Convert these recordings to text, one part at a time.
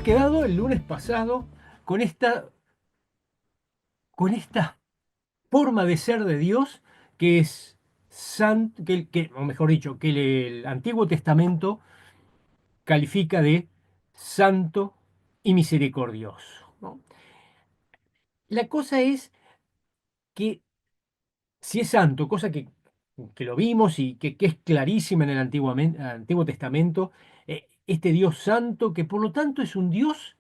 habíamos quedado el lunes pasado con esta forma de ser de Dios que es santo, o mejor dicho, que el Antiguo Testamento califica de santo y misericordioso, ¿no? La cosa es que si es santo, cosa que lo vimos y que es clarísima en el Antiguo Testamento, este Dios santo, que por lo tanto es un Dios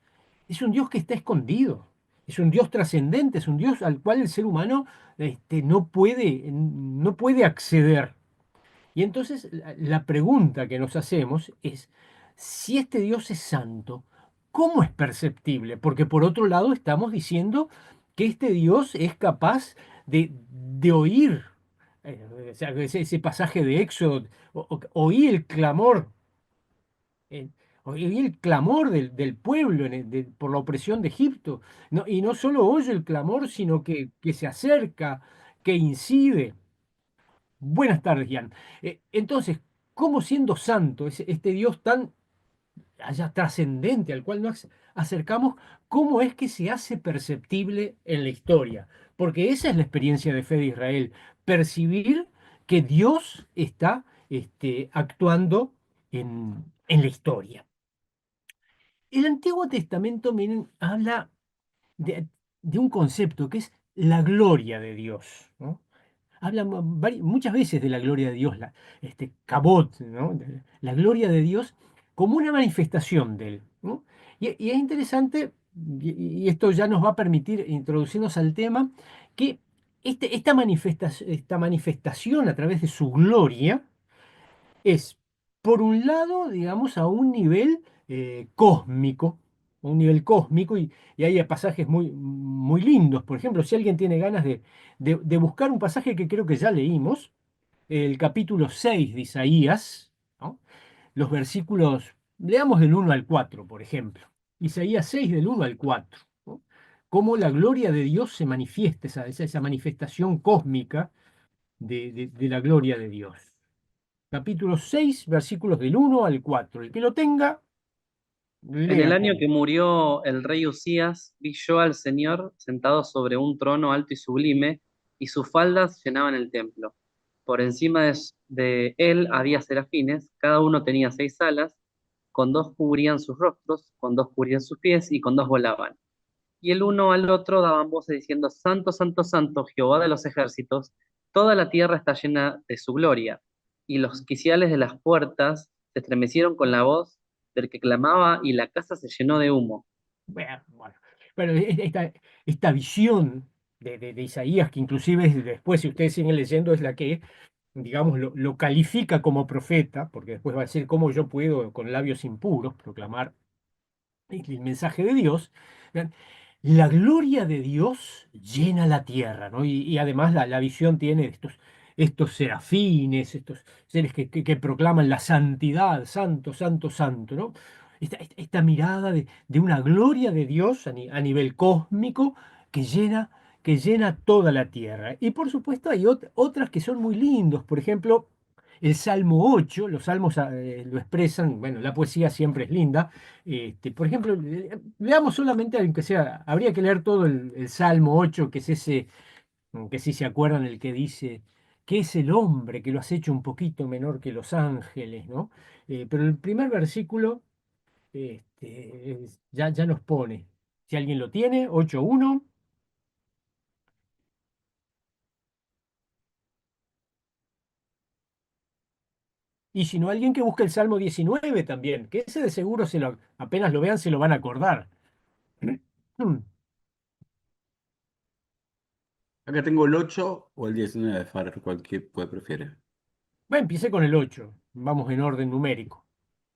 que está escondido, es un Dios trascendente, es un Dios al cual el ser humano no puede acceder. Y entonces la pregunta que nos hacemos es, si este Dios es santo, ¿cómo es perceptible? Porque por otro lado estamos diciendo que este Dios es capaz de oír, o sea, ese pasaje de Éxodo, oí el clamor, eh, oí el clamor del pueblo por la opresión de Egipto. Y no solo oye el clamor, sino que se acerca, que incide. Buenas tardes, Jan. Entonces, ¿cómo siendo santo, este Dios tan allá trascendente al cual nos acercamos, cómo es que se hace perceptible en la historia? Porque esa es la experiencia de fe de Israel, percibir que Dios está actuando en la historia. El Antiguo Testamento, miren, habla de, de un concepto que es la gloria de Dios, ¿no? Habla muchas veces de la gloria de Dios, Kabod, ¿no? La gloria de Dios como una manifestación de Él, ¿no? Y es interesante, y esto ya nos va a permitir introducirnos al tema, que esta manifestación a través de su gloria es, por un lado, digamos, a un nivel cósmico, y hay pasajes muy lindos. Por ejemplo, si alguien tiene ganas de buscar un pasaje que creo que ya leímos, el capítulo 6 de Isaías, ¿no? Los versículos, leamos del 1 al 4, por ejemplo. Isaías 6 del 1 al 4, ¿no? Cómo la gloria de Dios se manifiesta, esa manifestación cósmica de la gloria de Dios. Capítulo 6, versículos del 1 al 4. El que lo tenga, En el lea año con. que murió el rey Usías, vi yo al Señor sentado sobre un trono alto y sublime, y sus faldas llenaban el templo. Por encima de él había serafines, cada uno tenía 6 alas, con dos cubrían sus rostros, con dos cubrían sus pies y con dos volaban. Y el uno al otro daban voces diciendo, Santo, Santo, Santo, Jehová de los ejércitos, toda la tierra está llena de su gloria. Y los quiciales de las puertas se estremecieron con la voz del que clamaba, y la casa se llenó de humo. Bueno, pero esta visión de Isaías, que inclusive después, si ustedes siguen leyendo, es la que, digamos, lo califica como profeta, porque después va a decir cómo yo puedo con labios impuros proclamar el mensaje de Dios. Vean, la gloria de Dios llena la tierra, ¿no? Y además la visión tiene estos serafines, estos seres que proclaman la santidad, santo, santo, santo, ¿no? Esta mirada de una gloria de Dios a nivel cósmico que llena toda la tierra. Y por supuesto hay otras que son muy lindos. Por ejemplo, el Salmo 8, los salmos lo expresan, bueno, la poesía siempre es linda. Por ejemplo, veamos solamente, aunque sea, habría que leer todo el Salmo 8, que es ese, que si se acuerdan, el que dice que es el hombre que lo has hecho un poquito menor que los ángeles, ¿no? Pero el primer versículo ya nos pone, si alguien lo tiene, 8:1. Y si no, alguien que busque el Salmo 19 también, que ese de seguro apenas lo vean se lo van a acordar. Acá tengo el 8 o el 19, Farrer, cualquier puede prefiere. Bueno, empiece con el 8. Vamos en orden numérico.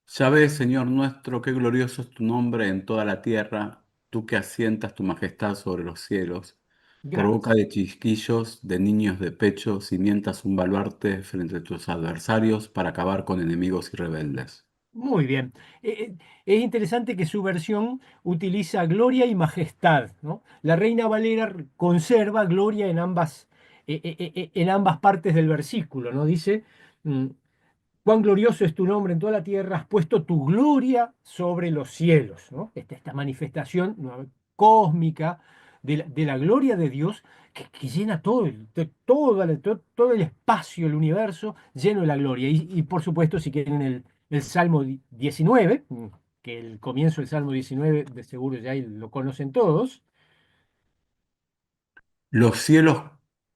Ya ves, Señor nuestro, qué glorioso es tu nombre en toda la tierra, tú que asientas tu majestad sobre los cielos. Por boca Gracias. de chiquillos, de niños de pecho, cimientas un baluarte frente a tus adversarios para acabar con enemigos y rebeldes. Muy bien. Es interesante que su versión utiliza gloria y majestad, ¿no? La Reina Valera conserva gloria en ambas partes del versículo, ¿no? Dice, mm, cuán glorioso es tu nombre en toda la tierra, has puesto tu gloria sobre los cielos, ¿no? Esta manifestación ¿no? cósmica de la gloria de Dios que llena todo el espacio, el universo lleno de la gloria. Y por supuesto, si quieren el Salmo 19, que el comienzo del Salmo 19 de seguro ya ahí lo conocen todos. Los cielos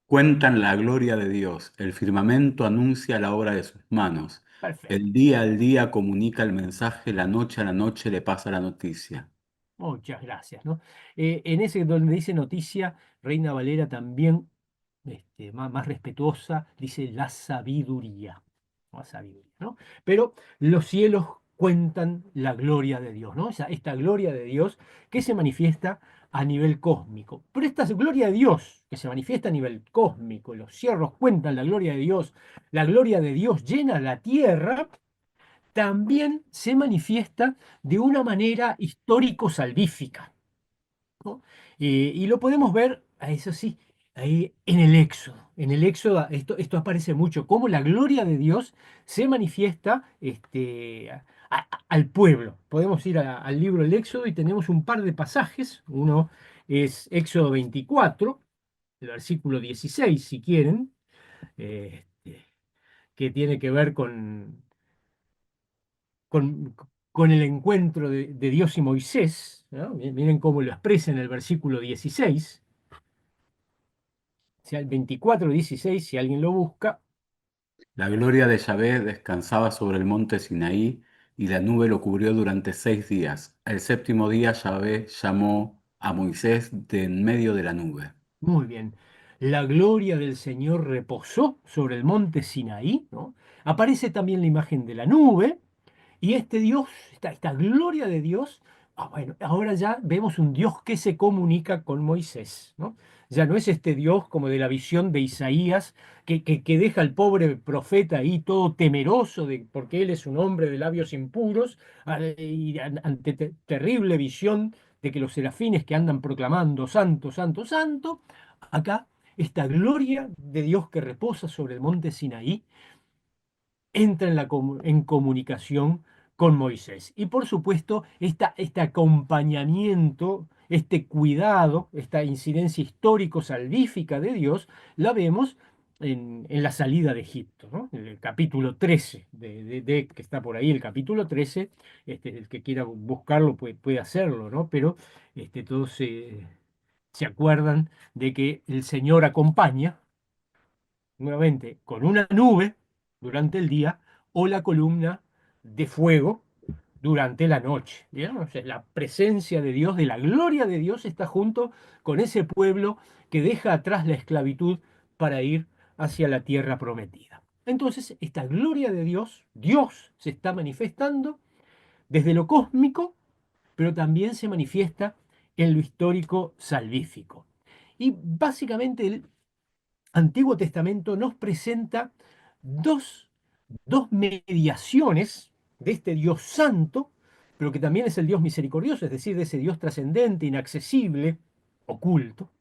cuentan la gloria de Dios, el firmamento anuncia la obra de sus manos, Perfecto. el día al día comunica el mensaje, la noche a la noche le pasa la noticia. Muchas gracias, ¿no? En ese donde dice noticia, Reina Valera también, más respetuosa, dice la sabiduría, la sabiduría, ¿no? Pero los cielos cuentan la gloria de Dios, ¿no? Esta gloria de Dios que se manifiesta a nivel cósmico. Pero esta gloria de Dios que se manifiesta a nivel cósmico, los cielos cuentan la gloria de Dios llena la tierra también se manifiesta de una manera histórico-salvífica, ¿no? Y lo podemos ver, eso sí, ahí en el Éxodo. En el Éxodo esto aparece mucho, cómo la gloria de Dios se manifiesta al pueblo. Podemos ir al libro del Éxodo y tenemos un par de pasajes. Uno es Éxodo 24, el versículo 16, si quieren, que tiene que ver con, con el encuentro de Dios y Moisés, ¿no? Miren cómo lo expresa en el versículo 16, el 24:16, si alguien lo busca. La gloria de Yahvé descansaba sobre el monte Sinaí y la nube lo cubrió durante 6 días. El séptimo día Yahvé llamó a Moisés de en medio de la nube. Muy bien. La gloria del Señor reposó sobre el monte Sinaí, ¿no? Aparece también la imagen de la nube. Y este Dios, esta gloria de Dios, bueno, ahora ya vemos un Dios que se comunica con Moisés, ¿no? Ya no es este Dios como de la visión de Isaías, que deja al pobre profeta ahí todo temeroso, porque él es un hombre de labios impuros, y ante terrible visión de que los serafines que andan proclamando santo, santo, santo, acá esta gloria de Dios que reposa sobre el monte Sinaí entra en comunicación con Moisés. Y por supuesto, este acompañamiento, este cuidado, esta incidencia histórico-salvífica de Dios, la vemos en la salida de Egipto, ¿no? En el capítulo 13, que está por ahí, el capítulo 13, el que quiera buscarlo puede hacerlo, ¿no? Pero todos se acuerdan de que el Señor acompaña nuevamente con una nube durante el día o la columna de fuego durante la noche. ¿Bien? O sea, la presencia de Dios, de la gloria de Dios está junto con ese pueblo que deja atrás la esclavitud para ir hacia la tierra prometida. Entonces, esta gloria de Dios, Dios se está manifestando desde lo cósmico, pero también se manifiesta en lo histórico salvífico. Y básicamente Antiguo Testamento nos presenta dos, dos mediaciones de este Dios santo, pero que también es el Dios misericordioso, es decir, de ese Dios trascendente, inaccesible, oculto,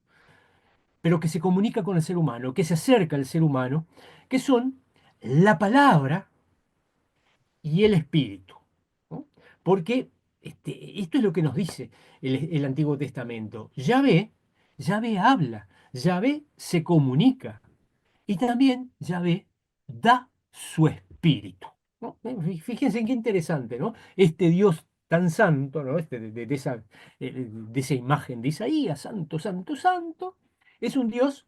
pero que se comunica con el ser humano, que se acerca al ser humano, que son la palabra y el espíritu, ¿no? Porque esto es lo que nos dice el Antiguo Testamento. Yahvé habla, Yahvé se comunica. Y también Yahvé da su espíritu, ¿no? Fíjense qué interesante, ¿no? Este Dios tan santo, ¿no? De esa imagen de Isaías, santo, santo, santo, es un Dios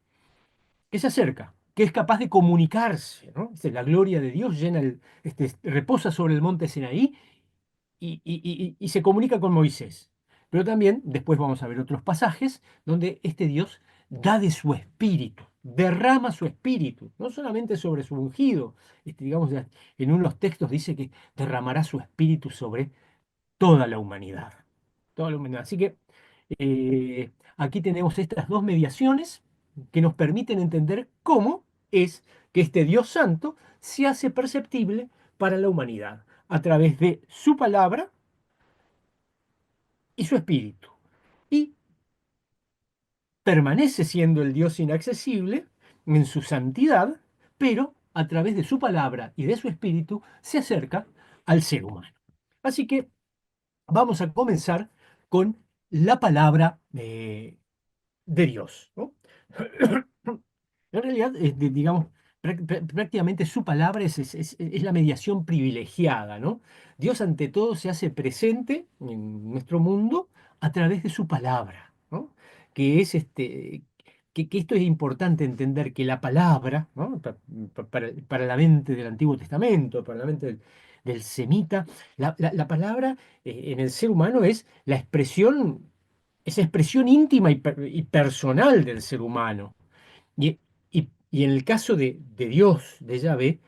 que se acerca, que es capaz de comunicarse, ¿no? La gloria de Dios reposa sobre el monte Sinaí y se comunica con Moisés. Pero también después vamos a ver otros pasajes donde este Dios da de su espíritu, derrama su espíritu, no solamente sobre su ungido, digamos, en unos textos dice que derramará su espíritu sobre toda la humanidad. Toda la humanidad. Así que aquí tenemos estas dos mediaciones que nos permiten entender cómo es que este Dios santo se hace perceptible para la humanidad a través de su palabra y su espíritu. Y permanece siendo el Dios inaccesible en su santidad, pero a través de su palabra y de su espíritu, se acerca al ser humano. Así que vamos a comenzar con la palabra de Dios, ¿no? En realidad, digamos, prácticamente su palabra es la mediación privilegiada, ¿no? Dios ante todo se hace presente en nuestro mundo a través de su palabra, ¿no? Que es que esto es importante entender que la palabra, ¿no? Para la mente del Antiguo Testamento, para la mente del semita, la palabra en el ser humano es la expresión, esa expresión íntima y personal del ser humano. Y en el caso de Dios, de Yahvé,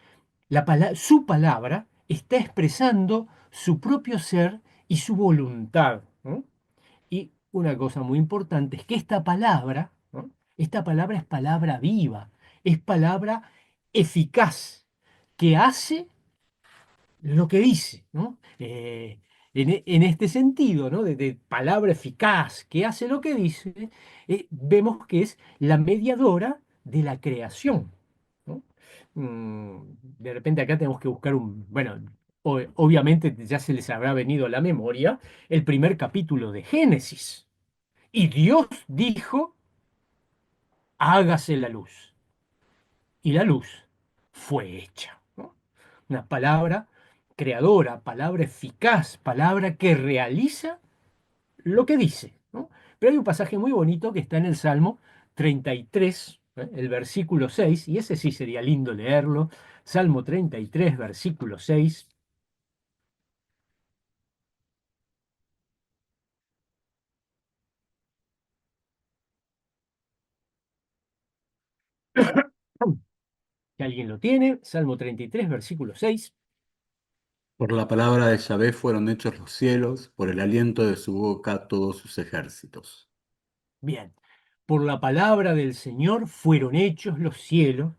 su palabra está expresando su propio ser y su voluntad, ¿no? Y una cosa muy importante es que esta palabra, ¿no? Esta palabra es palabra viva, es palabra eficaz, que hace lo que dice, ¿no? En este sentido, ¿no? De palabra eficaz que hace lo que dice, vemos que es la mediadora de la creación, ¿no? De repente acá tenemos que buscar bueno, obviamente ya se les habrá venido a la memoria el primer capítulo de Génesis. Y Dios dijo, hágase la luz. Y la luz fue hecha, ¿no? Una palabra creadora, palabra eficaz, palabra que realiza lo que dice, ¿no? Pero hay un pasaje muy bonito que está en el Salmo 33, el versículo 6, y ese sí sería lindo leerlo. Salmo 33, versículo 6. Si alguien lo tiene, Salmo 33, versículo 6. Por la palabra de Yahvé fueron hechos los cielos, por el aliento de su boca todos sus ejércitos. Bien, por la palabra del Señor fueron hechos los cielos.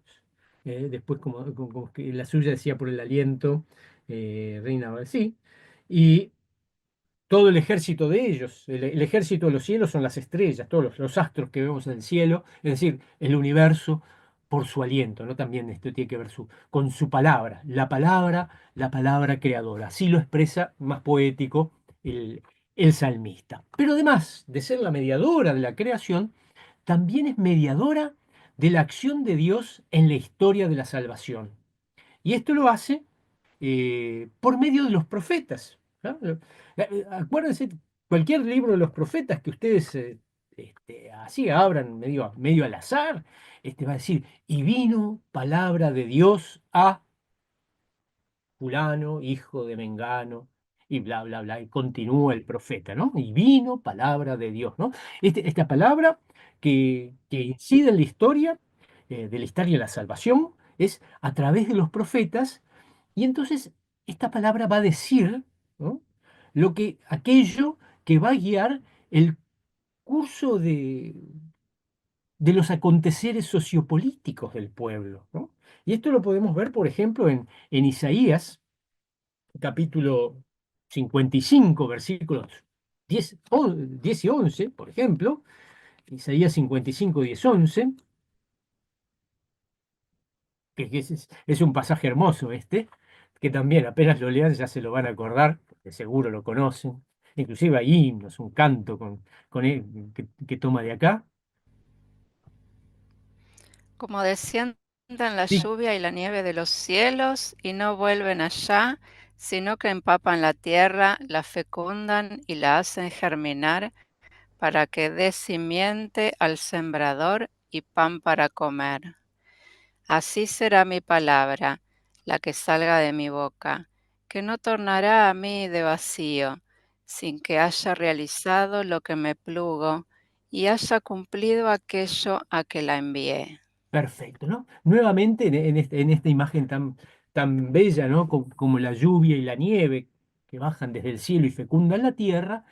Después, como que la suya decía por el aliento, reina, sí. Y todo el ejército de ellos, el ejército de los cielos son las estrellas, todos los astros que vemos en el cielo, es decir, el universo por su aliento, ¿no? También esto tiene que ver con su palabra, la palabra creadora. Así lo expresa más poético el salmista. Pero además de ser la mediadora de la creación, también es mediadora de la acción de Dios en la historia de la salvación. Y esto lo hace por medio de los profetas, ¿no? Acuérdense, cualquier libro de los profetas que ustedes así abran medio al azar, va a decir, y vino palabra de Dios a fulano, hijo de Mengano, y bla, bla, bla, y continúa el profeta, ¿no? Y vino palabra de Dios, ¿no? Esta palabra que incide en la historia, de la historia de la salvación, es a través de los profetas, y entonces esta palabra va a decir, ¿no? Aquello que va a guiar el curso de los aconteceres sociopolíticos del pueblo, ¿no? Y esto lo podemos ver, por ejemplo, en Isaías, capítulo 55, versículos 10 y 11, por ejemplo, Isaías 55, 10, 11, que es un pasaje hermoso que también apenas lo lean ya se lo van a acordar, que seguro lo conocen. Inclusive hay himnos, un canto con él que toma de acá. Como descienden la Sí, lluvia y la nieve de los cielos y no vuelven allá, sino que empapan la tierra, la fecundan y la hacen germinar para que dé simiente al sembrador y pan para comer. Así será mi palabra, la que salga de mi boca, que no tornará a mí de vacío, sin que haya realizado lo que me plugo y haya cumplido aquello a que la envié. perfecto, ¿no? Nuevamente en esta imagen tan bella, ¿no? Como la lluvia y la nieve que bajan desde el cielo y fecundan la tierra,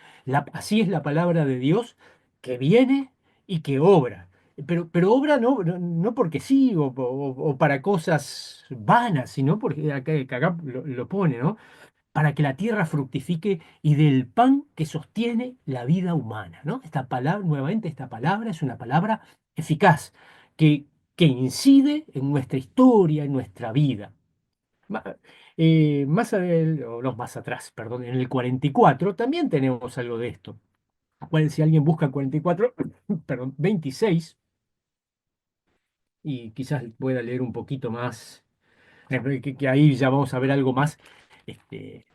así es la palabra de Dios que viene y que obra. Pero obra no porque sí o para cosas vanas, sino porque acá lo pone, ¿no? Para que la tierra fructifique y del pan que sostiene la vida humana, ¿no? Esta palabra, nuevamente, esta palabra es una palabra eficaz, que que incide en nuestra historia, en nuestra vida. Ma- o no, más atrás, perdón, en el 44 también tenemos algo de esto. Si alguien busca 44, perdón, 26, y quizás pueda leer un poquito más, que ahí ya vamos a ver algo más. este,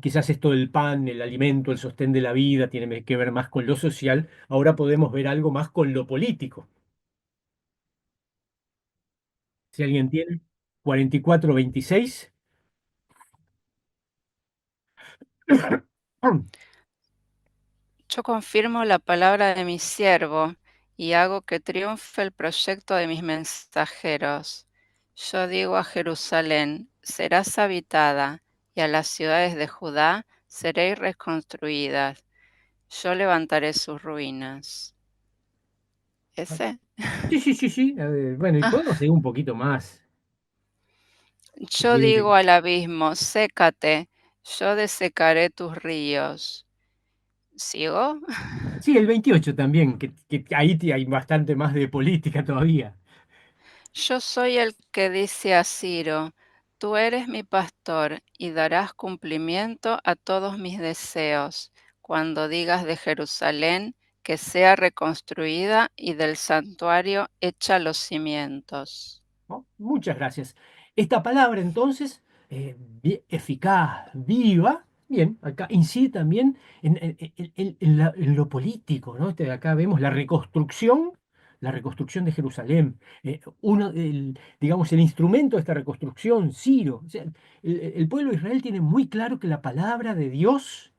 Quizás esto del pan, el alimento, el sostén de la vida, tiene que ver más con lo social. Ahora podemos ver algo más con lo político. Si alguien tiene 44, 26. Yo confirmo la palabra de mi siervo y hago que triunfe el proyecto de mis mensajeros. Yo digo a Jerusalén, serás habitada, y a las ciudades de Judá seréis reconstruidas. Yo levantaré sus ruinas. ¿Ese? Sí, sí, sí, sí. Bueno, y Ah, podemos seguir un poquito más. Si yo digo quiere. al abismo, sécate, yo desecaré tus ríos. ¿Sigo? Sí, el 28 también, que ahí hay bastante más de política todavía. Yo soy el que dice a Ciro, tú eres mi pastor y darás cumplimiento a todos mis deseos, cuando digas de Jerusalén que sea reconstruida y del santuario echa los cimientos. ¿No? Muchas gracias. Esta palabra entonces, eficaz, viva, bien, acá incide también en lo político, ¿no? Acá vemos la reconstrucción de Jerusalén. Digamos, el instrumento de esta reconstrucción, Ciro. O sea, el pueblo de Israel tiene muy claro que la palabra de Dios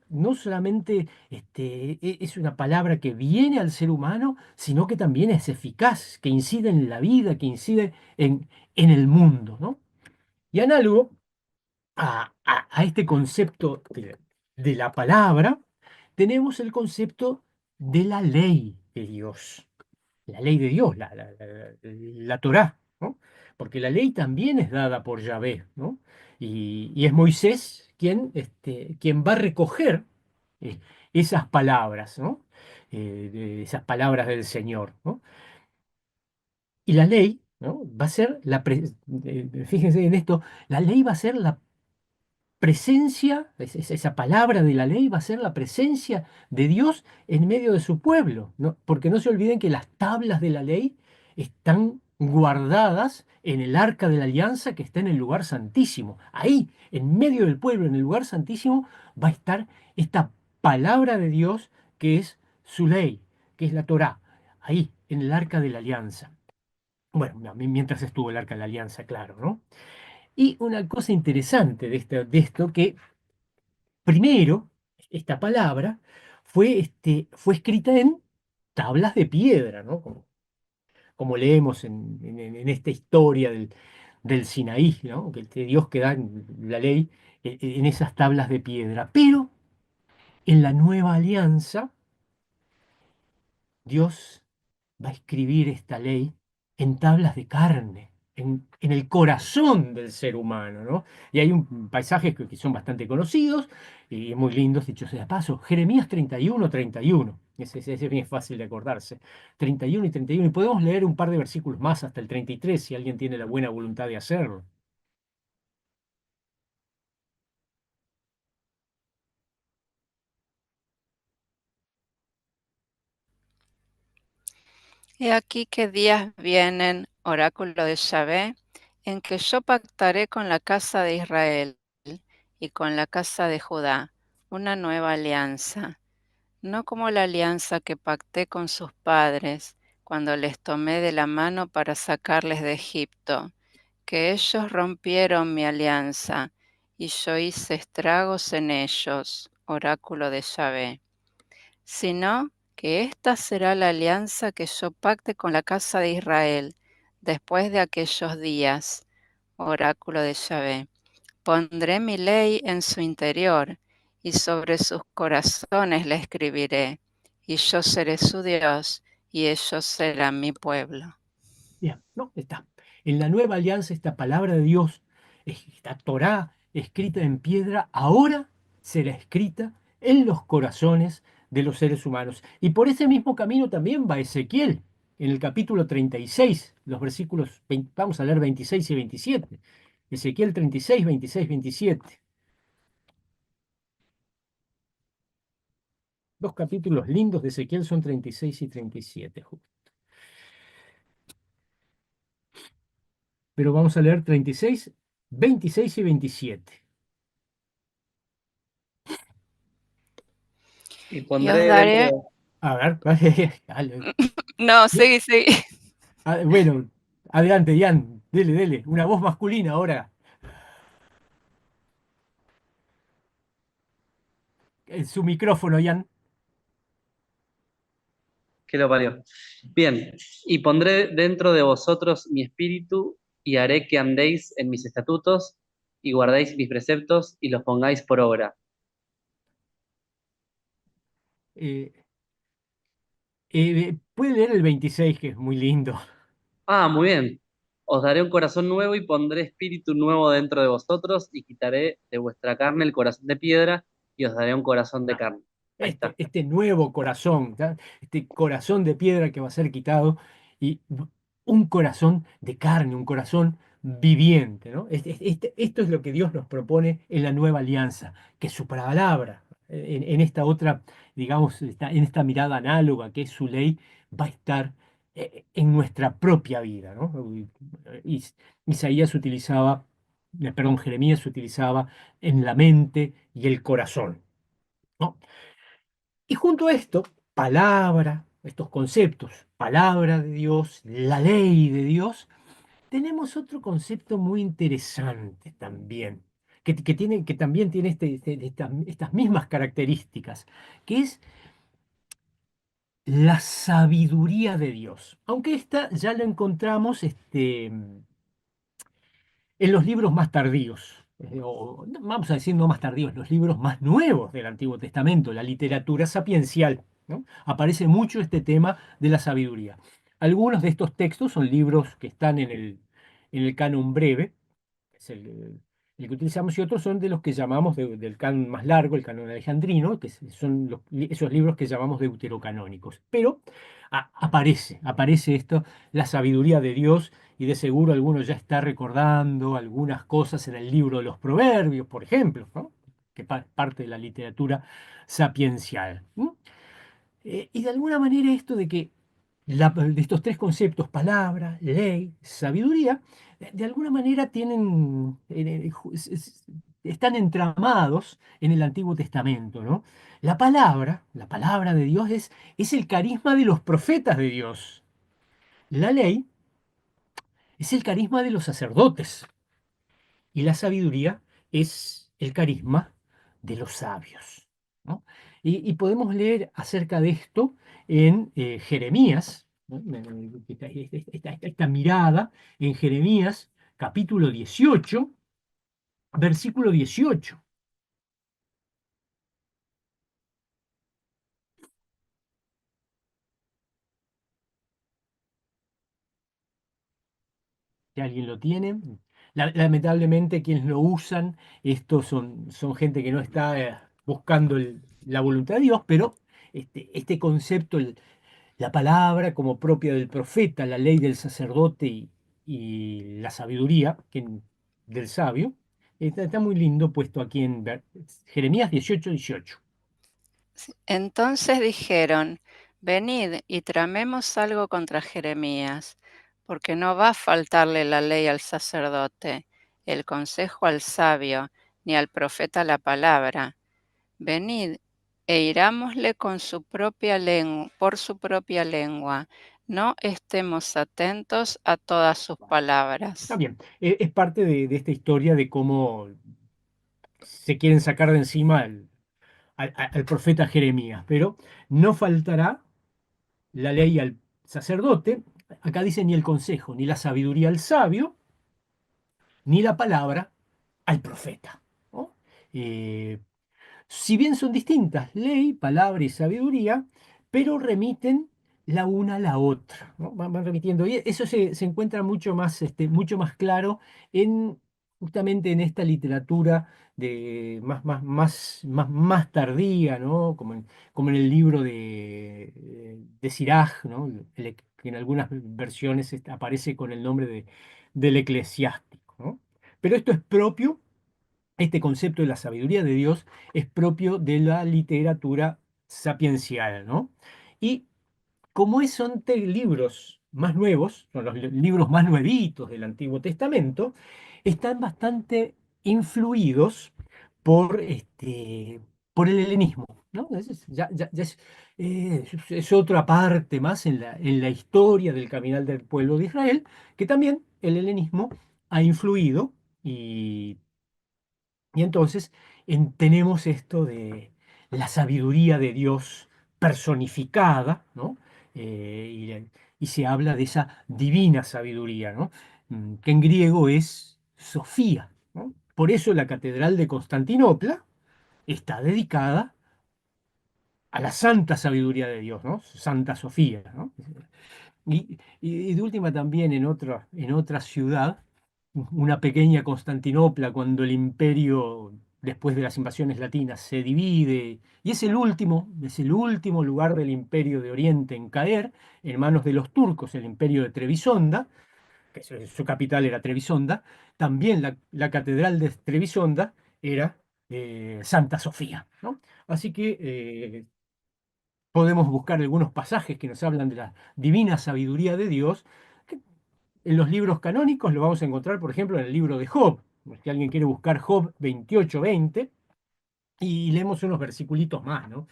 no solamente es una palabra que viene al ser humano, sino que también es eficaz, que incide en la vida, que incide en el mundo, ¿no? Y análogo a este concepto de la palabra, tenemos el concepto de la ley de Dios, la ley de Dios, la Torá, ¿no? Porque la ley también es dada por Yahvé, ¿no? Y es Moisés quien va a recoger eh, esas palabras, ¿no? Esas palabras del Señor, ¿no? Y la ley, ¿no? Va a ser fíjense en esto, la ley va a ser la presencia, esa palabra de la ley va a ser la presencia de Dios en medio de su pueblo, ¿no? Porque no se olviden que las tablas de la ley están guardadas en el arca de la alianza que está en el lugar santísimo. Ahí, en medio del pueblo, en el lugar santísimo, va a estar esta palabra de Dios que es su ley, que es la Torá, ahí, en el arca de la alianza. Bueno, mientras estuvo el arca de la alianza, claro, ¿no? Y una cosa interesante de esto que primero, esta palabra fue escrita en tablas de piedra, ¿no? Como leemos en esta historia del Sinaí, ¿no? Que Dios que da la ley en esas tablas de piedra. Pero en la nueva alianza, Dios va a escribir esta ley en tablas de carne, en el corazón del ser humano, ¿no? Y hay un paisajes que son bastante conocidos y muy lindos, dicho sea de paso. Jeremías 31, 31. Ese es bien fácil de acordarse. 31 y 31. Y podemos leer un par de versículos más hasta el 33 si alguien tiene la buena voluntad de hacerlo. He aquí que días vienen, oráculo de Yahvé, en que yo pactaré con la casa de Israel y con la casa de Judá una nueva alianza, no como la alianza que pacté con sus padres cuando les tomé de la mano para sacarles de Egipto, que ellos rompieron mi alianza y yo hice estragos en ellos, oráculo de Yahvé, sino que esta será la alianza que yo pacte con la casa de Israel después de aquellos días, oráculo de Yahvé. Pondré mi ley en su interior y sobre sus corazones la escribiré, y yo seré su Dios y ellos serán mi pueblo. Bien, no, está. En la nueva alianza, esta palabra de Dios, esta Torá escrita en piedra, ahora será escrita en los corazones de los seres humanos. Y por ese mismo camino también va Ezequiel. en el capítulo 36, los versículos, vamos a leer 26 y 27. Ezequiel 36, 26, 27. Dos capítulos lindos de Ezequiel son 36 y 37, pero vamos a leer 36, 26 y 27. Y Y os pondré dentro daré, de... A ver, dale. no, seguí, seguí. Bueno, adelante, Ian, dele, dele, una voz masculina ahora, en su micrófono, Ian. Que lo parió. Bien, y pondré dentro de vosotros mi espíritu y haré que andéis en mis estatutos y guardéis mis preceptos y los pongáis por obra. Eh, puede leer el 26, que es muy lindo. Ah, muy bien. Os daré un corazón nuevo y pondré espíritu nuevo dentro de vosotros y quitaré de vuestra carne el corazón de piedra y os daré un corazón de carne. Ahí está. Este nuevo corazón, ¿tá? Este corazón de piedra que va a ser quitado y un corazón de carne, un corazón viviente, ¿no? Esto es lo que Dios nos propone en la nueva alianza, que su palabra, en esta otra, digamos, en esta mirada análoga que es su ley, va a estar en nuestra propia vida, ¿no? Isaías utilizaba, perdón, Jeremías utilizaba en la mente y el corazón, ¿no? Y junto a esto, palabra, estos conceptos, palabra de Dios, la ley de Dios, tenemos otro concepto muy interesante también, que también tiene estas mismas características, que es la sabiduría de Dios. Aunque esta ya la encontramos en los libros más tardíos, o no, vamos a decir no más tardíos, los libros más nuevos del Antiguo Testamento, la literatura sapiencial, ¿no? Aparece mucho este tema de la sabiduría. Algunos de estos textos son libros que están en el canon breve, es el que utilizamos, y otros son de los que llamamos del canon más largo, el canon alejandrino, que son esos libros que llamamos deuterocanónicos. Pero aparece esto, la sabiduría de Dios, y de seguro alguno ya está recordando algunas cosas en el libro de los Proverbios, por ejemplo, ¿no? Que parte de la literatura sapiencial. Y de alguna manera esto de que de estos tres conceptos, palabra, ley, sabiduría, de alguna manera tienen, están entramados en el Antiguo Testamento, ¿no? La palabra de Dios es el carisma de los profetas de Dios. La ley es el carisma de los sacerdotes. Y la sabiduría es el carisma de los sabios, ¿no? Y podemos leer acerca de esto en Jeremías, ¿no? Esta mirada en Jeremías capítulo 18, versículo 18. Si alguien lo tiene. Lamentablemente quienes lo usan, estos son gente que no está buscando la voluntad de Dios, pero este concepto, la palabra como propia del profeta, la ley del sacerdote y la sabiduría del sabio, está muy lindo puesto aquí en Jeremías 18, 18. Entonces dijeron, venid y tramemos algo contra Jeremías, porque no va a faltarle la ley al sacerdote, el consejo al sabio, ni al profeta la palabra. Venid e irámosle con su propia lengua, por su propia lengua. No estemos atentos a todas sus Está palabras. bien, es parte de esta historia de cómo se quieren sacar de encima al profeta Jeremías, pero no faltará la ley al sacerdote, acá dice ni el consejo, ni la sabiduría al sabio, ni la palabra al profeta, ¿no? Eh, si bien son distintas, ley, palabra y sabiduría, pero remiten la una a la otra, ¿no? Van remitiendo. Y eso se encuentra mucho más claro justamente en esta literatura más tardía, ¿no? Como en el libro de Siraj, ¿no? que en algunas versiones aparece con el nombre del eclesiástico, ¿no? Pero esto es propio, este concepto de la sabiduría de Dios es propio de la literatura sapiencial, ¿no? Y como son libros más nuevos, son los libros más nuevitos del Antiguo Testamento, están bastante influidos por, por el helenismo, ¿no? Es otra parte más en la historia del caminar del pueblo de Israel, que también el helenismo ha influido y entonces tenemos esto de la sabiduría de Dios personificada, ¿no? Y se habla de esa divina sabiduría, ¿no? Que en griego es Sofía, ¿no? Por eso la Catedral de Constantinopla está dedicada a la santa sabiduría de Dios, ¿no? Santa Sofía, ¿no? Y de última también en otra ciudad, una pequeña Constantinopla, cuando el imperio, después de las invasiones latinas, se divide, y es el último lugar del imperio de Oriente en caer en manos de los turcos, el imperio de Trebisonda, que su capital era Trebisonda, también la catedral de Trebisonda era Santa Sofía, ¿no? Así que podemos buscar algunos pasajes que nos hablan de la divina sabiduría de Dios. Que en los libros canónicos lo vamos a encontrar, por ejemplo, en el libro de Job. Si alguien quiere buscar Job 28:20, y leemos unos versiculitos más, ¿no?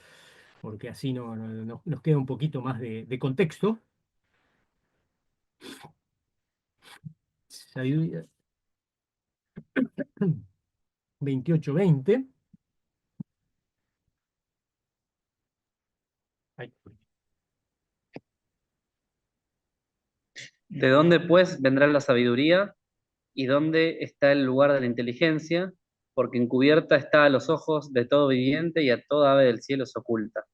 Porque así nos queda un poquito más de contexto. Sabiduría 28:20. Ay, ¿De dónde pues vendrá la sabiduría? ¿Y dónde está el lugar de la inteligencia? Porque encubierta está a los ojos de todo viviente y a toda ave del cielo se oculta.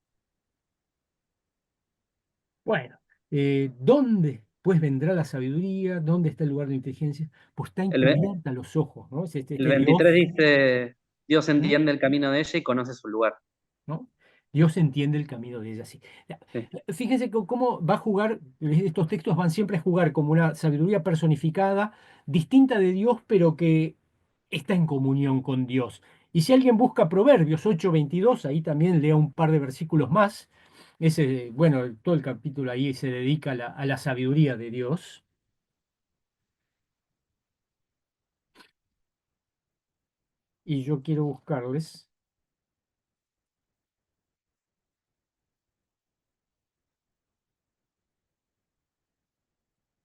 bueno, ¿dónde pues vendrá la sabiduría? ¿Dónde está el lugar de la inteligencia? Pues está El, ve- encubierta a los ojos, ¿no? Es el este Dios. 23 dice, Dios ¿No? entiende el camino de ella y conoce su lugar. ¿No? Dios entiende el camino de ella, sí. Sí. Fíjense cómo va a jugar, estos textos van siempre a jugar como una sabiduría personificada, distinta de Dios, pero que está en comunión con Dios. Y si alguien busca Proverbios 8:22, ahí también lea un par de versículos más. Ese, bueno, todo el capítulo ahí se dedica a la sabiduría de Dios. Y yo quiero buscarles,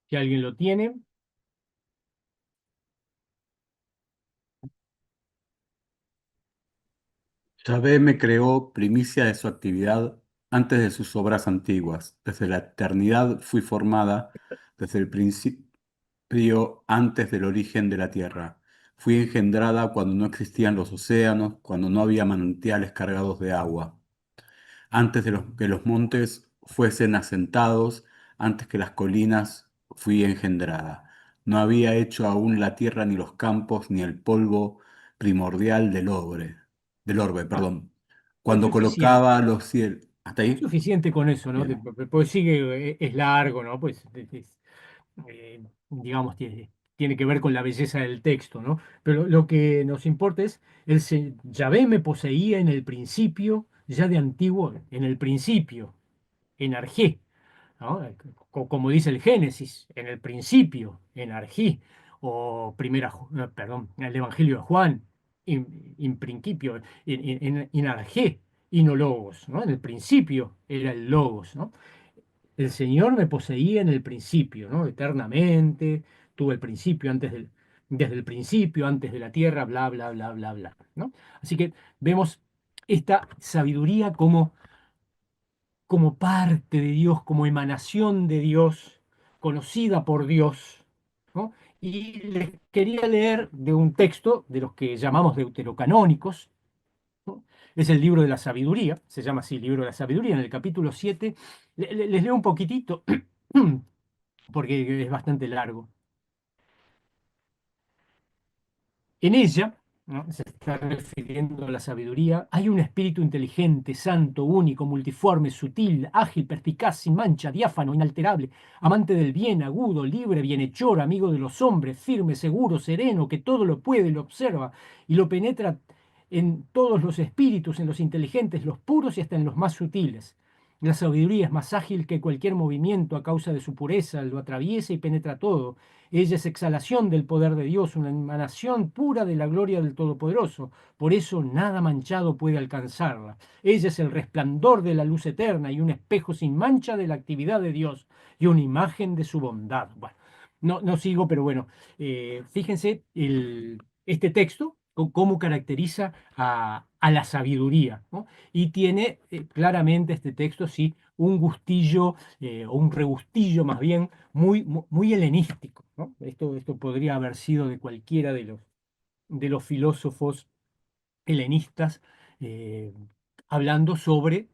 si alguien lo tiene. Yahvé me creó primicia de su actividad antes de sus obras antiguas. Desde la eternidad fui formada, desde el principio, antes del origen de la tierra. Fui engendrada cuando no existían los océanos, cuando no había manantiales cargados de agua. Antes de que los montes fuesen asentados, antes que las colinas, fui engendrada. No había hecho aún la tierra ni los campos ni el polvo primordial del orbe, Ah, perdón. es Cuando suficiente. colocaba los cielos. ¿Hasta ahí? Suficiente con eso, ¿no? Bien. Pues sigue, es largo, ¿no? Pues digamos, tiene que ver con la belleza del texto, ¿no? Pero lo que nos importa es, Yahvé me poseía en el principio, ya de antiguo, en el principio, en Arjé, ¿no? Como dice el Génesis, en el principio, en Arjé, o perdón, el Evangelio de Juan, in principio, en Arjé, y no logos, ¿no? En el principio era el logos, ¿no? El Señor me poseía en el principio, ¿no? Eternamente, tuve el principio desde el principio, antes de la tierra, bla, bla, bla, bla, bla, ¿no? Así que vemos esta sabiduría como parte de Dios, como emanación de Dios, conocida por Dios, ¿no? Y les quería leer de un texto de los que llamamos deuterocanónicos, ¿no? Es el libro de la sabiduría, se llama así, libro de la sabiduría, en el capítulo 7. Les leo un poquitito porque es bastante largo. En ella, ¿no? Se está refiriendo a la sabiduría. Hay un espíritu inteligente, santo, único, multiforme, sutil, ágil, perspicaz, sin mancha, diáfano, inalterable, amante del bien, agudo, libre, bienhechor, amigo de los hombres, firme, seguro, sereno, que todo lo puede, lo observa y lo penetra en todos los espíritus, en los inteligentes, los puros y hasta en los más sutiles. La sabiduría es más ágil que cualquier movimiento a causa de su pureza, lo atraviesa y penetra todo. Ella es exhalación del poder de Dios, una emanación pura de la gloria del Todopoderoso. Por eso nada manchado puede alcanzarla. Ella es el resplandor de la luz eterna y un espejo sin mancha de la actividad de Dios y una imagen de su bondad. Bueno, no sigo, pero bueno, fíjense este texto, cómo caracteriza a la sabiduría, ¿no? Y tiene claramente este texto, sí, un gustillo, o un regustillo más bien, muy helenístico, ¿no? Esto podría haber sido de cualquiera de los filósofos helenistas, eh, hablando sobre,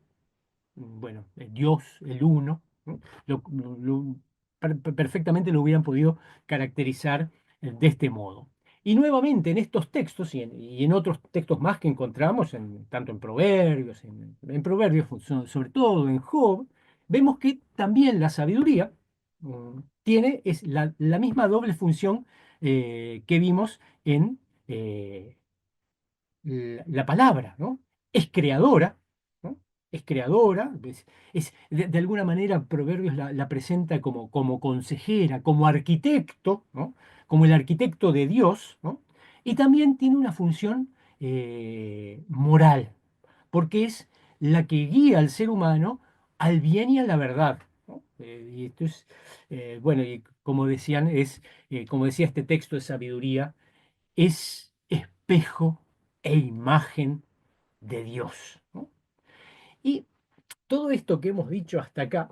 bueno, Dios, el uno, ¿no? Perfectamente lo hubieran podido caracterizar de este modo. Y nuevamente en estos textos y en otros textos más que encontramos, tanto en Proverbios, en Proverbios sobre todo en Job, vemos que también la sabiduría tiene la misma doble función que vimos en la palabra, ¿no? Es creadora, ¿no? Es creadora, de alguna manera Proverbios la presenta como consejera, como arquitecto, ¿no? Como el arquitecto de Dios, ¿no? Y también tiene una función moral, porque es la que guía al ser humano al bien y a la verdad, ¿no? Y esto es, bueno, y como decían, como decía este texto de sabiduría, es espejo e imagen de Dios, ¿no? Y todo esto que hemos dicho hasta acá,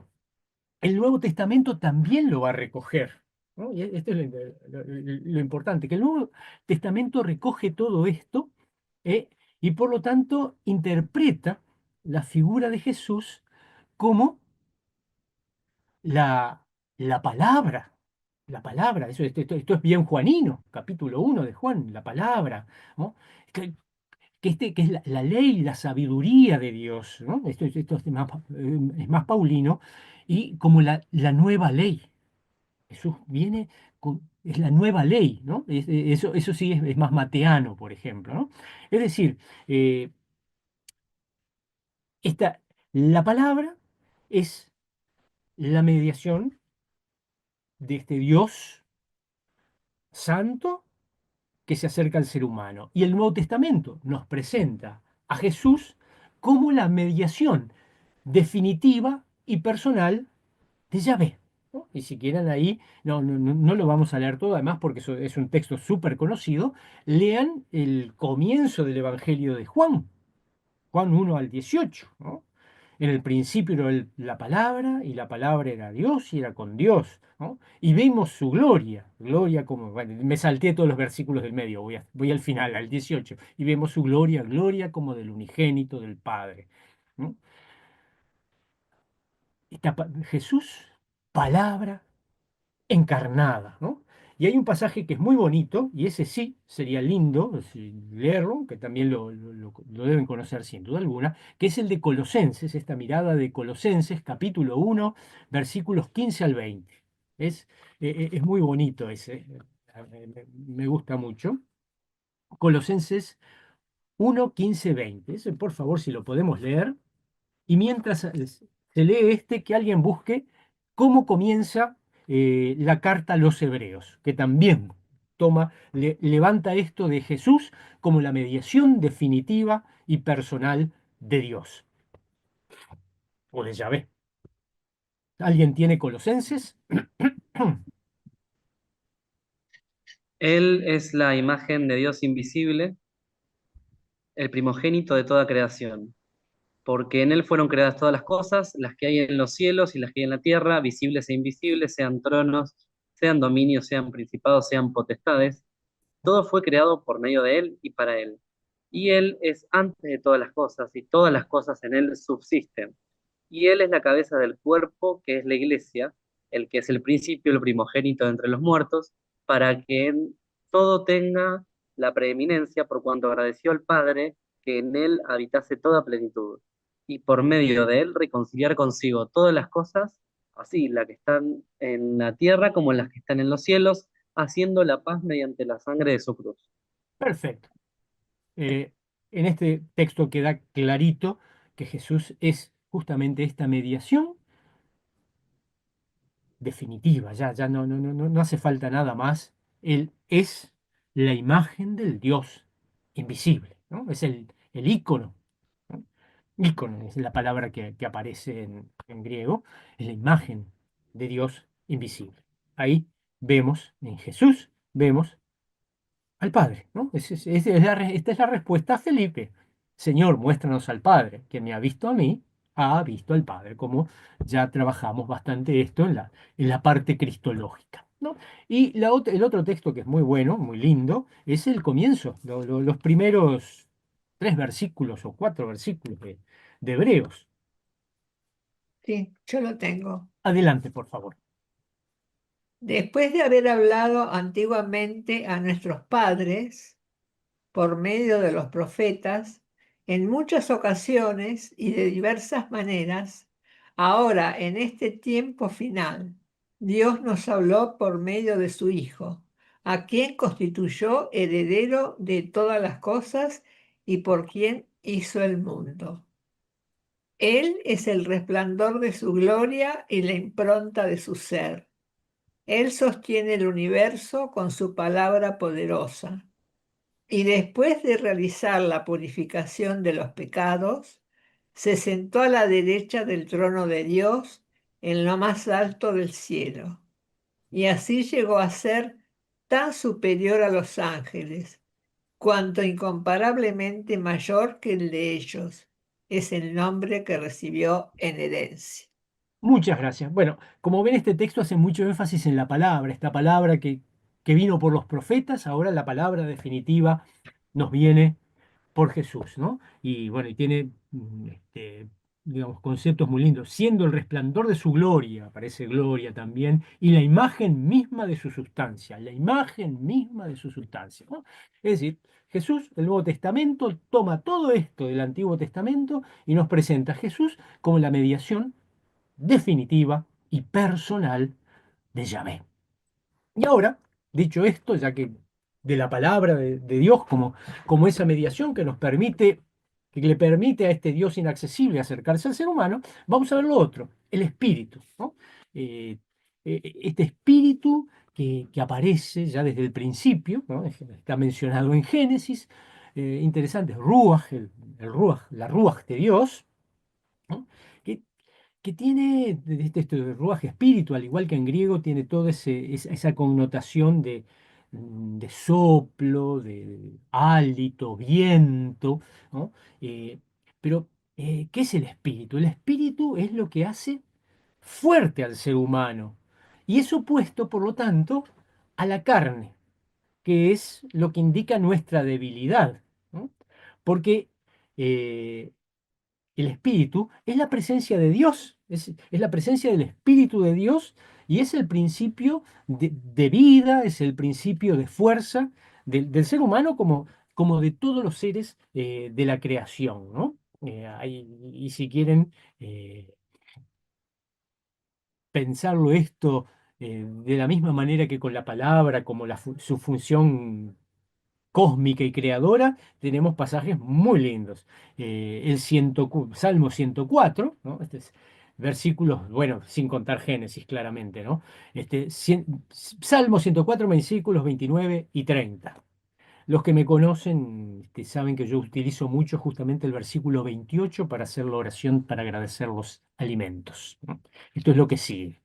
el Nuevo Testamento también lo va a recoger, ¿no? Y esto es lo importante, que el Nuevo Testamento recoge todo esto, ¿eh? Y por lo tanto interpreta la figura de Jesús como la, la palabra, la palabra, esto es bien juanino, capítulo 1 de Juan, la palabra, ¿no? Que es la ley, la sabiduría de Dios, ¿no? Esto es más paulino, y como la nueva ley. Jesús viene es la nueva ley, ¿no? Eso sí es más mateano, por ejemplo, ¿no? Es decir, eh, la palabra es la mediación de este Dios santo que se acerca al ser humano. Y el Nuevo Testamento nos presenta a Jesús como la mediación definitiva y personal de Yahvé, ¿no? Y si quieren ahí, no lo vamos a leer todo, además porque eso es un texto súper conocido, lean el comienzo del Evangelio de Juan, Juan 1 al 18, ¿no? En el principio era la palabra, y la palabra era Dios y era con Dios, ¿no? Y vimos su gloria, gloria como, bueno, me salté todos los versículos del medio, voy al final, al 18, y vemos su gloria, gloria como del unigénito del Padre, ¿no? Jesús, palabra encarnada, ¿no? Y hay un pasaje que es muy bonito, y ese sí sería lindo leerlo, que también lo deben conocer sin duda alguna, que es el de Colosenses, esta mirada de Colosenses, capítulo 1, versículos 15 al 20. Es muy bonito ese, me gusta mucho. Colosenses 1, 15, 20. Ese, por favor, si lo podemos leer. Y mientras se lee que alguien busque cómo comienza la carta a los hebreos, que también levanta esto de Jesús como la mediación definitiva y personal de Dios, o de Yahvé. ¿Alguien tiene Colosenses? Él es la imagen de Dios invisible, el primogénito de toda creación, porque en él fueron creadas todas las cosas, las que hay en los cielos y las que hay en la tierra, visibles e invisibles, sean tronos, sean dominios, sean principados, sean potestades. Todo fue creado por medio de él y para él. Y él es antes de todas las cosas, y todas las cosas en él subsisten. Y él es la cabeza del cuerpo, que es la iglesia, el que es el principio, el primogénito de entre los muertos, para que en todo tenga la preeminencia por cuanto agradeció al Padre que en él habitase toda plenitud, y por medio de él reconciliar consigo todas las cosas, así las que están en la tierra como las que están en los cielos, haciendo la paz mediante la sangre de su cruz. Perfecto. Eh, en este texto queda clarito que Jesús es justamente esta mediación definitiva, ya no hace falta nada más. Él es la imagen del Dios invisible, ¿no? Es el ícono, ¿no? Ícono es la palabra que aparece en griego, es la imagen de Dios invisible. Ahí vemos, en Jesús, vemos al Padre, ¿no? Esta es la respuesta a Felipe. Señor, muéstranos al Padre. Quien me ha visto a mí, ha visto al Padre, como ya trabajamos bastante esto en la parte cristológica, ¿no? Y el otro texto que es muy bueno, muy lindo, es el comienzo, los primeros 3 versículos o 4 versículos de Hebreos. Sí, yo lo tengo. Adelante, por favor. Después de haber hablado antiguamente a nuestros padres por medio de los profetas, en muchas ocasiones y de diversas maneras, ahora en este tiempo final, Dios nos habló por medio de su Hijo, a quien constituyó heredero de todas las cosas y por quien hizo el mundo. Él es el resplandor de su gloria y la impronta de su ser. Él sostiene el universo con su palabra poderosa. Y después de realizar la purificación de los pecados, se sentó a la derecha del trono de Dios en lo más alto del cielo. Y así llegó a ser tan superior a los ángeles, cuanto incomparablemente mayor que el de ellos. Es el nombre que recibió en herencia. Muchas gracias. Bueno, como ven, este texto hace mucho énfasis en la palabra, esta palabra que vino por los profetas, ahora la palabra definitiva nos viene por Jesús, ¿no? Y bueno, y tiene, digamos, conceptos muy lindos. Siendo el resplandor de su gloria, aparece gloria también, y la imagen misma de su sustancia, la imagen misma de su sustancia, ¿no? Es decir, Jesús, el Nuevo Testamento, toma todo esto del Antiguo Testamento y nos presenta a Jesús como la mediación definitiva y personal de Yahvé. Y ahora, dicho esto, ya que de la palabra de Dios como esa mediación que nos permite, que le permite a este Dios inaccesible acercarse al ser humano, vamos a ver lo otro, el espíritu, ¿no? Eh, este espíritu que aparece ya desde el principio, ¿no? Está mencionado en Génesis, interesante, Ruach, el Ruach, la Ruach de Dios, ¿no? Que que tiene esto de ruaje espíritu, al igual que en griego, tiene toda esa connotación de soplo, de hálito, viento, ¿no? Eh, pero, ¿qué es el espíritu? El espíritu es lo que hace fuerte al ser humano y es opuesto, por lo tanto, a la carne, que es lo que indica nuestra debilidad, ¿no? Porque eh, el espíritu es la presencia de Dios, es la presencia del Espíritu de Dios y es el principio de vida, es el principio de fuerza del ser humano como de todos los seres de la creación, ¿no? Y si quieren pensarlo esto de la misma manera que con la palabra, como su función cósmica y creadora, tenemos pasajes muy lindos. Salmo 104, ¿no? Versículos, bueno, sin contar Génesis claramente, ¿no? Salmo 104, versículos 29 y 30. Los que me conocen saben que yo utilizo mucho justamente el versículo 28 para hacer la oración para agradecer los alimentos, ¿no? Esto es lo que sigue.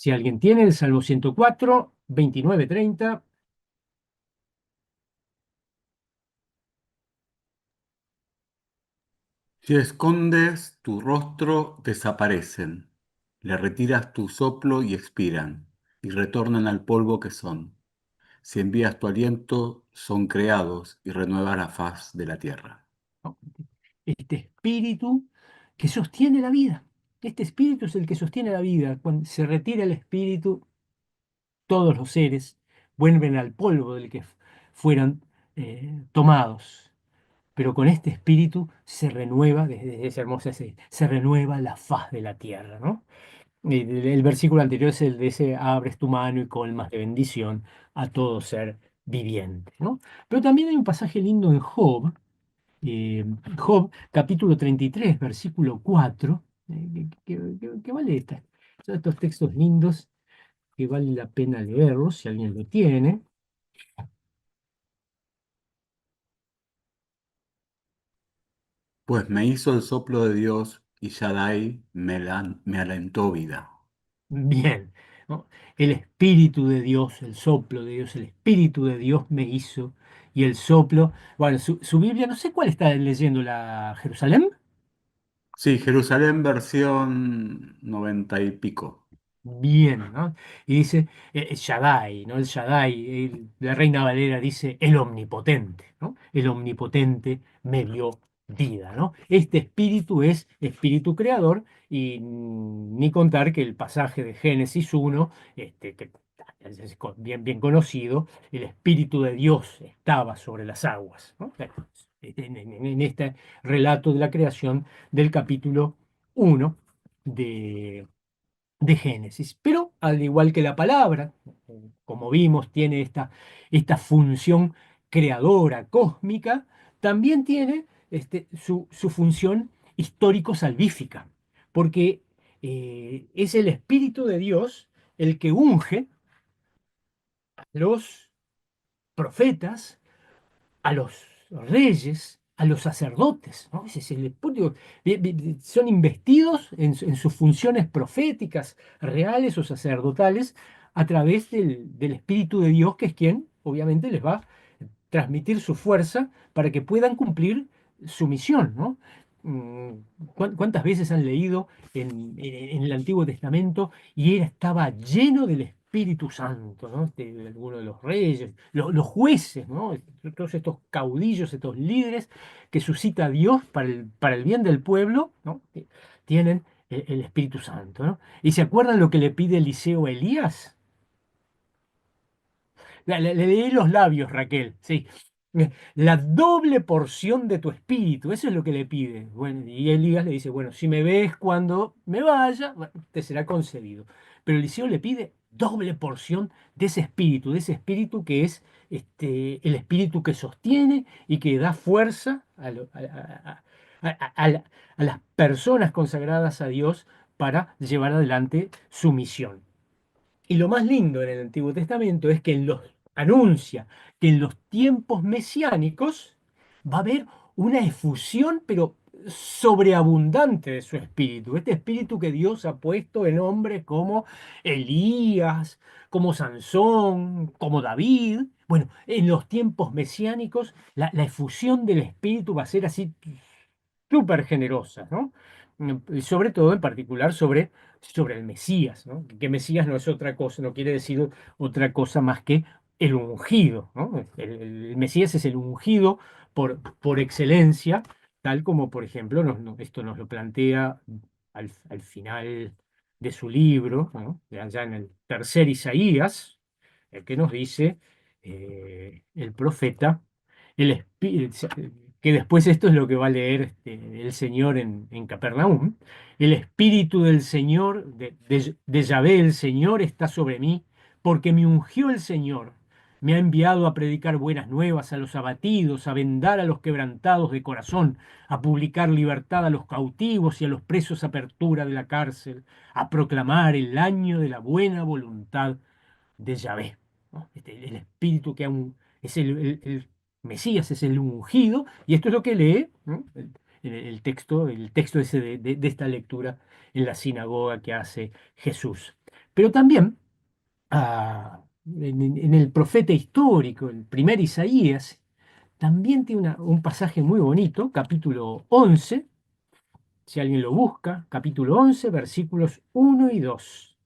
Si alguien tiene el Salmo 104, 29, 30. Si escondes tu rostro, desaparecen. Le retiras tu soplo y expiran, y retornan al polvo que son. Si envías tu aliento, son creados y renuevas la faz de la tierra. ¿No? Este espíritu que sostiene la vida. Este espíritu es el que sostiene la vida. Cuando se retira el espíritu, todos los seres vuelven al polvo del que fueran tomados. Pero con este espíritu se renueva, desde esa hermosa, se renueva la faz de la tierra, ¿no? El versículo anterior es el de ese abres tu mano y colmas de bendición a todo ser viviente, ¿no? Pero también hay un pasaje lindo en Job, eh, Job capítulo 33 versículo 4, que vale son estos textos lindos que vale la pena leerlos si alguien lo tiene. Pues me hizo el soplo de Dios y Shaddai me alentó vida. Bien, ¿no? El Espíritu de Dios, el soplo de Dios, el Espíritu de Dios me hizo y el soplo, bueno, su Biblia, no sé cuál está leyendo, la Jerusalén. Sí, Jerusalén versión 90 y pico. Bien, ¿no? Y dice Shaddai, ¿no? El Shaddai, la Reina Valera dice el omnipotente, ¿no? El omnipotente me dio vida, ¿no? Este espíritu es espíritu creador y ni contar que el pasaje de Génesis 1, que es bien, bien conocido, el espíritu de Dios estaba sobre las aguas, ¿no? En este relato de la creación del capítulo 1 de Génesis. Pero al igual que la palabra, como vimos, tiene esta función creadora cósmica, también tiene su función histórico-salvífica, porque es el Espíritu de Dios el que unge a los profetas, a los reyes, a los sacerdotes, ¿no? Ese es el espíritu. Son investidos en sus funciones proféticas, reales o sacerdotales, a través del Espíritu de Dios, que es quien, obviamente, les va a transmitir su fuerza para que puedan cumplir su misión, ¿no? ¿Cuántas veces han leído en el Antiguo Testamento y él estaba lleno del Espíritu Santo, ¿no? Algunos de los reyes, los jueces, ¿no? Todos estos caudillos, estos líderes que suscita Dios para el bien del pueblo, ¿no? Tienen el Espíritu Santo, ¿no? ¿Y se acuerdan lo que le pide Eliseo a Elías? Le leí los labios, Raquel, sí. La doble porción de tu espíritu, eso es lo que le pide. Bueno, y Elías le dice, bueno, si me ves cuando me vaya, bueno, te será concedido. Pero Eliseo le pide doble porción de ese espíritu que es el espíritu que sostiene y que da fuerza a las personas consagradas a Dios para llevar adelante su misión. Y lo más lindo en el Antiguo Testamento es que anuncia que en los tiempos mesiánicos va a haber una efusión, pero sobreabundante de su espíritu. Este espíritu que Dios ha puesto en hombres como Elías, como Sansón, como David. Bueno, en los tiempos mesiánicos la efusión del espíritu va a ser así súper generosas, ¿no? Y sobre todo, en particular, sobre el Mesías, ¿no? Que Mesías no es otra cosa, no quiere decir otra cosa más que el ungido, ¿no? El Mesías es el ungido por excelencia, tal como, por ejemplo, esto nos lo plantea al final de su libro, ¿no? Allá en el tercer Isaías, el que nos dice el profeta, el espíritu, que después esto es lo que va a leer el Señor en Capernaum. El Espíritu del Señor, de Yahvé, el Señor, está sobre mí, porque me ungió el Señor. Me ha enviado a predicar buenas nuevas a los abatidos, a vendar a los quebrantados de corazón, a publicar libertad a los cautivos y a los presos apertura de la cárcel, a proclamar el año de la buena voluntad de Yahvé, ¿no? El espíritu que aún es el Mesías, es el ungido, y esto es lo que lee, ¿no? El texto ese de esta lectura en la sinagoga que hace Jesús. Pero también en el profeta histórico, el primer Isaías, también tiene un pasaje muy bonito, capítulo 11, si alguien lo busca, capítulo 11, versículos 1 y 2.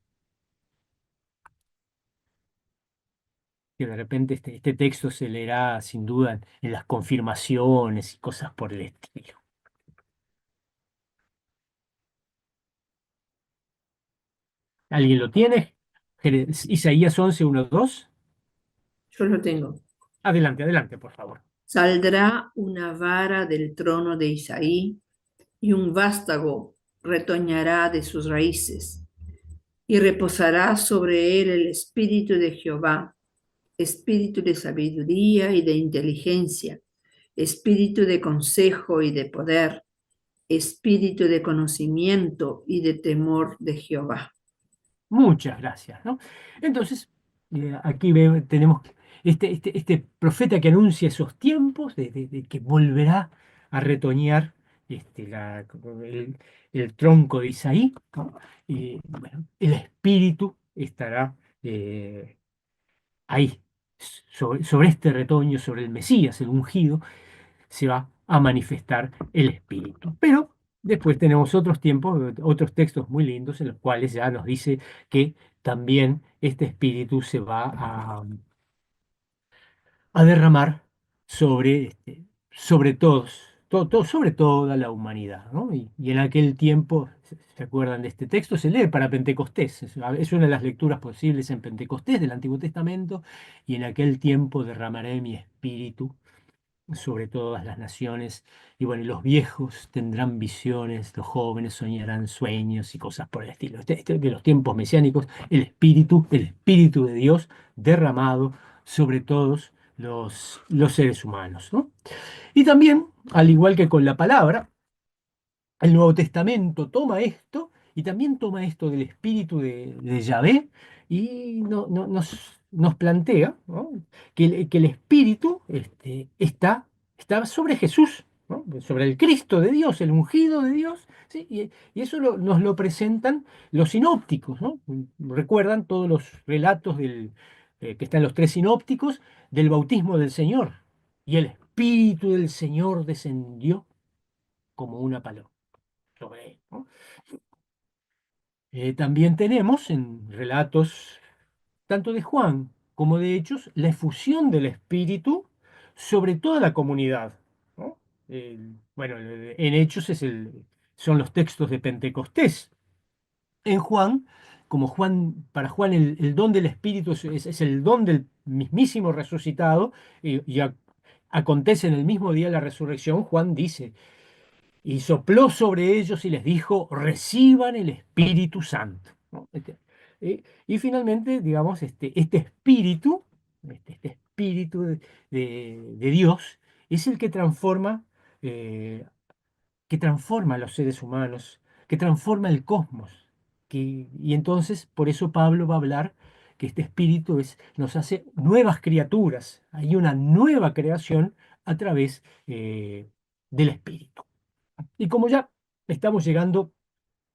Que de repente este texto se leerá sin duda en las confirmaciones y cosas por el estilo. ¿Alguien lo tiene? Isaías 11, 1, 2. Yo lo tengo. Adelante, adelante, por favor. Saldrá una vara del trono de Isaí y un vástago retoñará de sus raíces y reposará sobre él el espíritu de Jehová, espíritu de sabiduría y de inteligencia, espíritu de consejo y de poder, espíritu de conocimiento y de temor de Jehová. Muchas gracias, ¿no? Entonces, aquí tenemos este profeta que anuncia esos tiempos de que volverá a retoñar el, el tronco de Isaí, ¿no? Y bueno, el espíritu estará ahí, sobre este retoño, sobre el Mesías, el ungido, se va a manifestar el espíritu. Pero después tenemos otros tiempos, otros textos muy lindos en los cuales ya nos dice que también este espíritu se va a derramar sobre, sobre todos, sobre toda la humanidad, ¿no? Y en aquel tiempo, ¿se acuerdan de este texto? Se lee para Pentecostés, es una de las lecturas posibles en Pentecostés del Antiguo Testamento, y en aquel tiempo derramaré mi espíritu sobre todas las naciones, y bueno, y los viejos tendrán visiones, los jóvenes soñarán sueños y cosas por el estilo. De los tiempos mesiánicos, el espíritu de Dios derramado sobre todos los seres humanos, ¿no? Y también, al igual que con la palabra, el Nuevo Testamento toma esto y también toma esto del espíritu de Yahvé y nos plantea, ¿no? Que el espíritu está sobre Jesús, ¿no? Sobre el Cristo de Dios, el ungido de Dios, ¿sí? Y eso nos lo presentan los sinópticos, ¿no? Recuerdan todos los relatos que están los tres sinópticos del bautismo del Señor. Y el espíritu del Señor descendió como una paloma sobre él, ¿no? También tenemos en relatos tanto de Juan como de Hechos la efusión del Espíritu sobre toda la comunidad, ¿no? Bueno, en Hechos son los textos de Pentecostés. En Juan, como para Juan el don del Espíritu es el don del mismísimo resucitado, acontece en el mismo día de la resurrección. Juan dice: y sopló sobre ellos y les dijo: reciban el Espíritu Santo, ¿no? Y finalmente, digamos, este espíritu, este espíritu de Dios, es el eh, que transforma a los seres humanos, que transforma el cosmos. Y entonces, por eso Pablo va a hablar que este espíritu nos hace nuevas criaturas. Hay una nueva creación a través del espíritu. Y como ya estamos llegando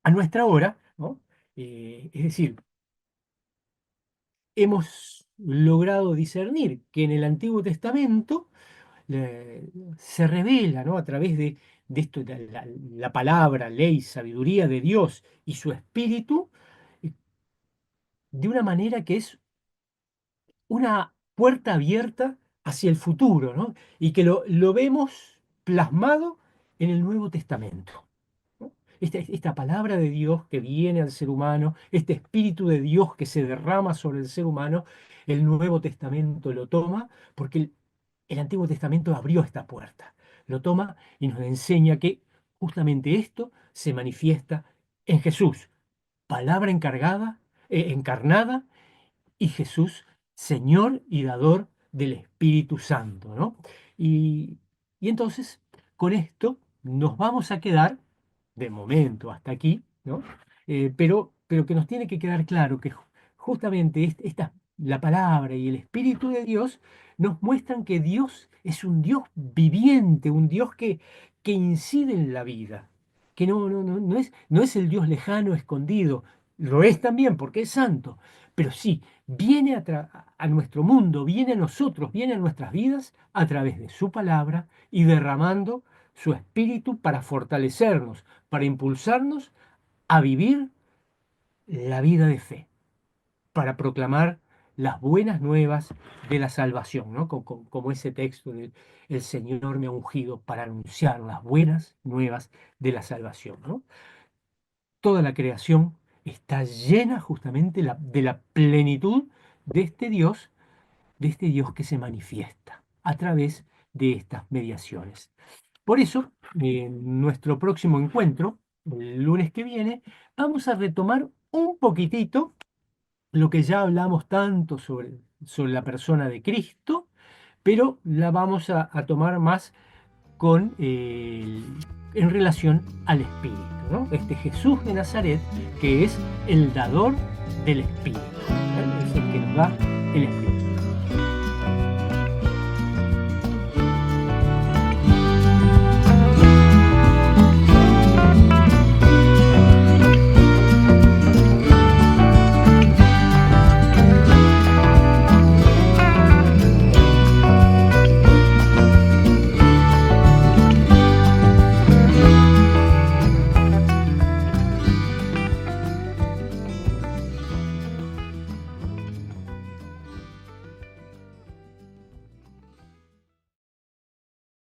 a nuestra hora, ¿no? Es decir, hemos logrado discernir que en el Antiguo Testamento se revela, ¿no? A través de esto, de la palabra, ley, sabiduría de Dios y su espíritu, eh, de una manera que es una puerta abierta hacia el futuro, ¿no? Y que lo vemos plasmado en el Nuevo Testamento, ¿no? Esta palabra de Dios que viene al ser humano, este espíritu de Dios que se derrama sobre el ser humano, el Nuevo Testamento lo toma porque el Antiguo Testamento abrió esta puerta. Lo toma y nos enseña que justamente esto se manifiesta en Jesús, palabra encarnada, y Jesús, Señor y dador del Espíritu Santo, ¿no? Y, y entonces, con esto nos vamos a quedar, de momento, hasta aquí, ¿no? Pero que nos tiene que quedar claro que justamente la palabra y el Espíritu de Dios nos muestran que Dios es un Dios viviente, un Dios que incide en la vida, que no es el Dios lejano, escondido, lo es también porque es santo, pero sí, viene a nuestro mundo, viene a nosotros, viene a nuestras vidas a través de su palabra y derramando su espíritu para fortalecernos, para impulsarnos a vivir la vida de fe, para proclamar las buenas nuevas de la salvación, ¿no? Como ese texto de el Señor me ha ungido para anunciar las buenas nuevas de la salvación, ¿no? Toda la creación está llena justamente de la plenitud de este Dios que se manifiesta a través de estas mediaciones. Por eso, en nuestro próximo encuentro, el lunes que viene, vamos a retomar un poquitito lo que ya hablamos tanto sobre la persona de Cristo, pero la vamos a tomar más con, en relación al Espíritu, ¿no? Este Jesús de Nazaret, que es el dador del Espíritu, ¿eh? Es el que nos da el Espíritu.